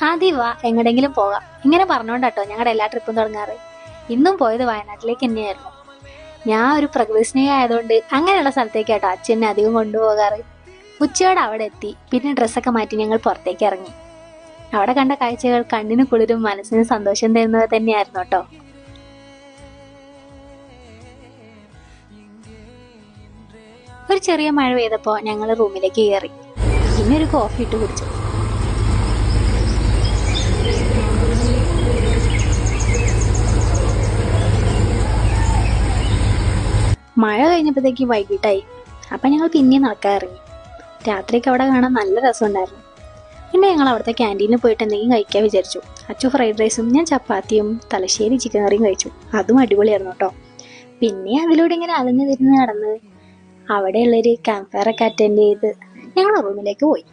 ആദ്യം വാ എങ്ങടെങ്കിലും പോകാം. ഇങ്ങനെ പറഞ്ഞോണ്ടാട്ടോ ഞങ്ങളുടെ എല്ലാ ട്രിപ്പും തുടങ്ങാറ്. ഇന്നും പോയത് വയനാട്ടിലേക്ക് തന്നെയായിരുന്നു. ഞാൻ ഒരു പ്രകൃതി സ്നേഹി ആയതുകൊണ്ട് അങ്ങനെയുള്ള സ്ഥലത്തേക്കാട്ടോ അച്ഛനെ അധികം കൊണ്ടുപോകാറ്. ഉച്ചയോടെ അവിടെ എത്തി. പിന്നെ ഡ്രസ്സൊക്കെ മാറ്റി ഞങ്ങൾ പുറത്തേക്ക് ഇറങ്ങി. അവിടെ കണ്ട കാഴ്ചകൾ കണ്ണിന് കുളിരും മനസ്സിന് സന്തോഷം തരുന്നത് തന്നെയായിരുന്നു കേട്ടോ. ഒരു ചെറിയ മഴ പെയ്തപ്പോ ഞങ്ങൾ റൂമിലേക്ക് കയറി. പിന്നെ ഒരു കോഫി ഇട്ട് കുടിച്ചു. മഴ കഴിഞ്ഞപ്പോഴത്തേക്ക് വൈകിട്ടായി. അപ്പം ഞങ്ങൾ പിന്നെയും നടക്കാൻ ഇറങ്ങി. രാത്രിയൊക്കെ അവിടെ കാണാൻ നല്ല രസമുണ്ടായിരുന്നു. പിന്നെ ഞങ്ങൾ അവിടുത്തെ ക്യാൻറ്റീനിൽ പോയിട്ട് എന്തെങ്കിലും കഴിക്കാൻ വിചാരിച്ചു. അച്ചു ഫ്രൈഡ് റൈസും ഞാൻ ചപ്പാത്തിയും തലശ്ശേരി ചിക്കൻ കറിയും കഴിച്ചു. അതും അടിപൊളിയായിരുന്നു കേട്ടോ. പിന്നെ അതിലൂടെ ഇങ്ങനെ അലഞ്ഞു തിരിഞ്ഞ് നടന്ന് അവിടെയുള്ളൊരു ക്യാമ്പ് ഫയറൊക്കെ അറ്റൻഡ് ചെയ്ത് ഞങ്ങൾ റൂമിലേക്ക് പോയി.